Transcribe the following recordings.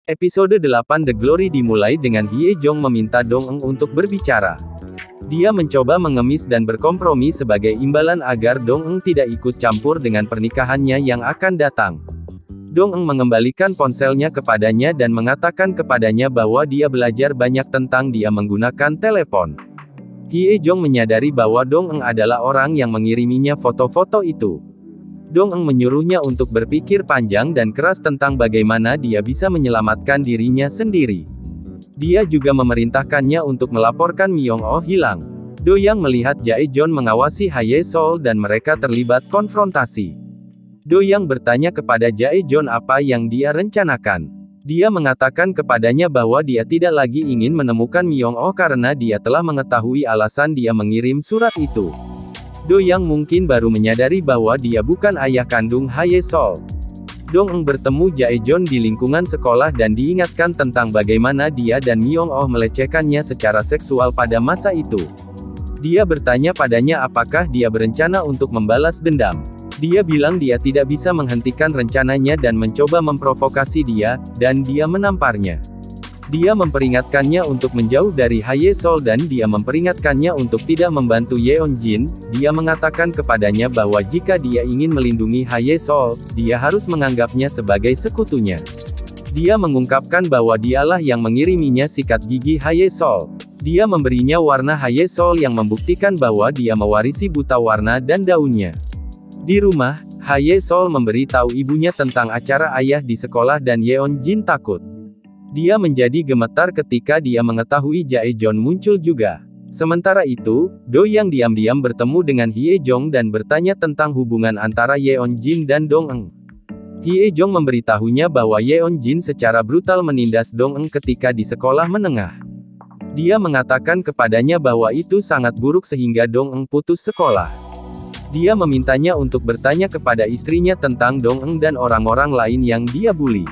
Episode 8 The Glory dimulai dengan Hye Jong meminta Dong Eng untuk berbicara. Dia mencoba mengemis dan berkompromi sebagai imbalan agar Dong Eng tidak ikut campur dengan pernikahannya yang akan datang. Dong Eng mengembalikan ponselnya kepadanya dan mengatakan kepadanya bahwa dia belajar banyak tentang dia menggunakan telepon. Hye Jong menyadari bahwa Dong Eng adalah orang yang mengiriminya foto-foto itu. Dong Eng menyuruhnya untuk berpikir panjang dan keras tentang bagaimana dia bisa menyelamatkan dirinya sendiri. Dia juga memerintahkannya untuk melaporkan Myung-oh hilang. Do Yang melihat Jae-jeon mengawasi Hye Sol dan mereka terlibat konfrontasi. Do Yang bertanya kepada Jae-jeon apa yang dia rencanakan. Dia mengatakan kepadanya bahwa dia tidak lagi ingin menemukan Myung-oh karena dia telah mengetahui alasan dia mengirim surat itu. Do Yang mungkin baru menyadari bahwa dia bukan ayah kandung Hye Sol. Dong Eng bertemu Jae-jeon di lingkungan sekolah dan diingatkan tentang bagaimana dia dan Myung-oh melecehkannya secara seksual pada masa itu. Dia bertanya padanya apakah dia berencana untuk membalas dendam. Dia bilang dia tidak bisa menghentikan rencananya dan mencoba memprovokasi dia, dan dia menamparnya. Dia memperingatkannya untuk menjauh dari Hye Sol dan dia memperingatkannya untuk tidak membantu Yeon Jin. Dia mengatakan kepadanya bahwa jika dia ingin melindungi Hye Sol, dia harus menganggapnya sebagai sekutunya. Dia mengungkapkan bahwa dialah yang mengiriminya sikat gigi Hye Sol. Dia memberinya warna Hye Sol yang membuktikan bahwa dia mewarisi buta warna dan daunnya. Di rumah, Hye Sol memberitahu ibunya tentang acara ayah di sekolah dan Yeon Jin takut. Dia menjadi gemetar ketika dia mengetahui Jae-jeon muncul juga. Sementara itu, Do Yang diam-diam bertemu dengan Hye Jong dan bertanya tentang hubungan antara Yeon Jin dan Dong Eng. Hye Jong memberitahunya bahwa Yeon Jin secara brutal menindas Dong Eng ketika di sekolah menengah. Dia mengatakan kepadanya bahwa itu sangat buruk sehingga Dong Eng putus sekolah. Dia memintanya untuk bertanya kepada istrinya tentang Dong Eng dan orang-orang lain yang dia bully.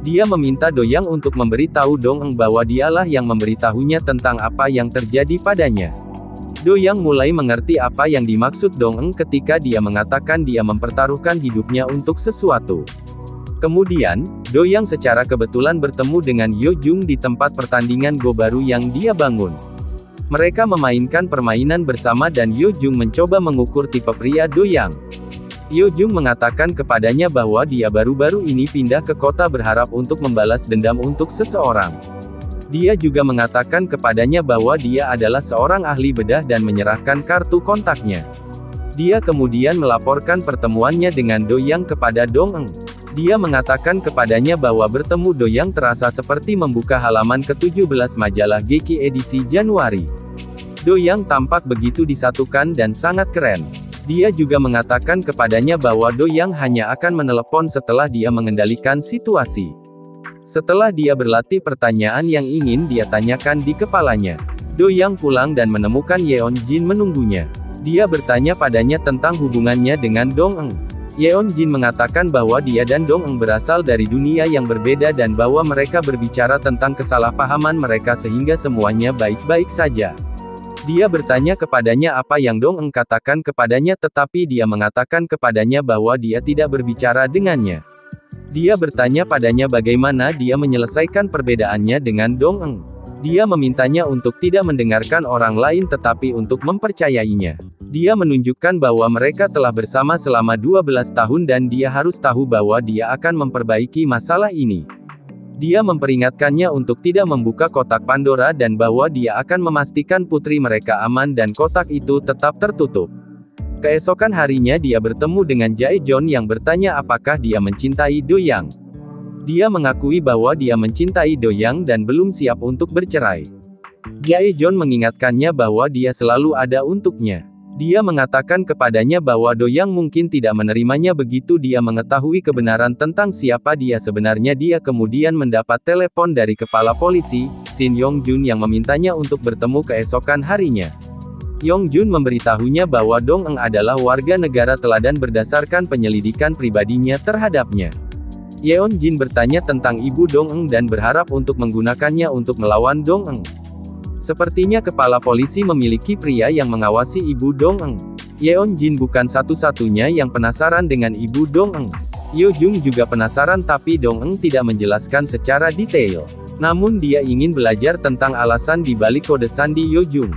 Dia meminta Do Yang untuk memberitahu Dong Eng bahwa dialah yang memberitahunya tentang apa yang terjadi padanya. Do Yang mulai mengerti apa yang dimaksud Dong Eng ketika dia mengatakan dia mempertaruhkan hidupnya untuk sesuatu. Kemudian, Do Yang secara kebetulan bertemu dengan Yo Jung di tempat pertandingan Go baru yang dia bangun. Mereka memainkan permainan bersama dan Yo Jung mencoba mengukur tipe pria Do Yang. Yo Jung mengatakan kepadanya bahwa dia baru-baru ini pindah ke kota berharap untuk membalas dendam untuk seseorang. Dia juga mengatakan kepadanya bahwa dia adalah seorang ahli bedah dan menyerahkan kartu kontaknya. Dia kemudian melaporkan pertemuannya dengan Do Yang kepada Dong Eng. Dia mengatakan kepadanya bahwa bertemu Do Yang terasa seperti membuka halaman ke-17 majalah Geki edisi Januari. Do Yang tampak begitu disatukan dan sangat keren. Dia juga mengatakan kepadanya bahwa Do Yang hanya akan menelepon setelah dia mengendalikan situasi. Setelah dia berlatih pertanyaan yang ingin dia tanyakan di kepalanya, Do Yang pulang dan menemukan Yeon Jin menunggunya. Dia bertanya padanya tentang hubungannya dengan Dong Eng. Yeon Jin mengatakan bahwa dia dan Dong Eng berasal dari dunia yang berbeda dan bahwa mereka berbicara tentang kesalahpahaman mereka sehingga semuanya baik-baik saja. Dia bertanya kepadanya apa yang Dong Eng katakan kepadanya tetapi dia mengatakan kepadanya bahwa dia tidak berbicara dengannya. Dia bertanya padanya bagaimana dia menyelesaikan perbedaannya dengan Dong Eng. Dia memintanya untuk tidak mendengarkan orang lain tetapi untuk mempercayainya. Dia menunjukkan bahwa mereka telah bersama selama 12 tahun dan dia harus tahu bahwa dia akan memperbaiki masalah ini. Dia memperingatkannya untuk tidak membuka kotak Pandora dan bahwa dia akan memastikan putri mereka aman dan kotak itu tetap tertutup. Keesokan harinya dia bertemu dengan Jae-jeon yang bertanya apakah dia mencintai Do Yang. Dia mengakui bahwa dia mencintai Do Yang dan belum siap untuk bercerai. Jae-jeon mengingatkannya bahwa dia selalu ada untuknya. Dia mengatakan kepadanya bahwa Do Yang mungkin tidak menerimanya begitu dia mengetahui kebenaran tentang siapa dia sebenarnya. Dia kemudian mendapat telepon dari kepala polisi, Shin Yong Jun yang memintanya untuk bertemu keesokan harinya. Yong Jun memberitahunya bahwa Dong Eng adalah warga negara teladan berdasarkan penyelidikan pribadinya terhadapnya. Yeon Jin bertanya tentang ibu Dong Eng dan berharap untuk menggunakannya untuk melawan Dong Eng. Sepertinya kepala polisi memiliki pria yang mengawasi ibu Dong Eng. Yeon Jin bukan satu-satunya yang penasaran dengan ibu Dong Eng. Yo Jung juga penasaran tapi Dong Eng tidak menjelaskan secara detail. Namun dia ingin belajar tentang alasan di balik kode sandi Yo Jung.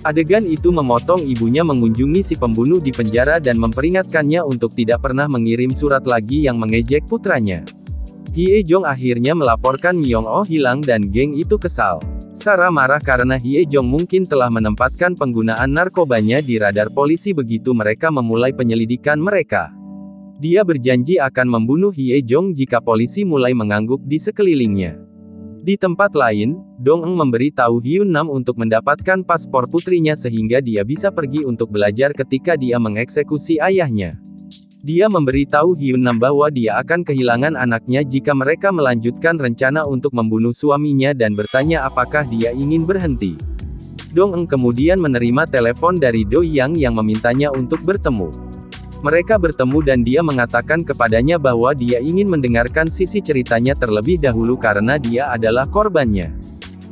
Adegan itu memotong ibunya mengunjungi si pembunuh di penjara dan memperingatkannya untuk tidak pernah mengirim surat lagi yang mengejek putranya. Hye Jong akhirnya melaporkan Myung Oh hilang dan geng itu kesal. Sarah marah karena Hye Jong mungkin telah menempatkan penggunaan narkobanya di radar polisi begitu mereka memulai penyelidikan mereka. Dia berjanji akan membunuh Hye Jong jika polisi mulai mengangguk di sekelilingnya. Di tempat lain, Dong Eng memberi tahu Hyun Nam untuk mendapatkan paspor putrinya sehingga dia bisa pergi untuk belajar ketika dia mengeksekusi ayahnya. Dia memberitahu Hyun Nam bahwa dia akan kehilangan anaknya jika mereka melanjutkan rencana untuk membunuh suaminya dan bertanya apakah dia ingin berhenti. Dong Eng kemudian menerima telepon dari Do Yang yang memintanya untuk bertemu. Mereka bertemu dan dia mengatakan kepadanya bahwa dia ingin mendengarkan sisi ceritanya terlebih dahulu karena dia adalah korbannya.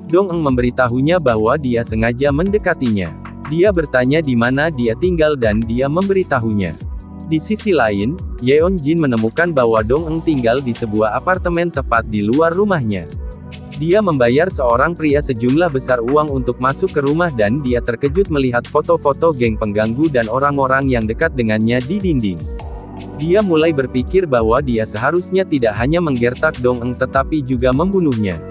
Dong Eng memberitahunya bahwa dia sengaja mendekatinya. Dia bertanya di mana dia tinggal dan dia memberitahunya. Di sisi lain, Yeon Jin menemukan bahwa Dong Eng tinggal di sebuah apartemen tepat di luar rumahnya. Dia membayar seorang pria sejumlah besar uang untuk masuk ke rumah dan dia terkejut melihat foto-foto geng pengganggu dan orang-orang yang dekat dengannya di dinding. Dia mulai berpikir bahwa dia seharusnya tidak hanya menggertak Dong Eng tetapi juga membunuhnya.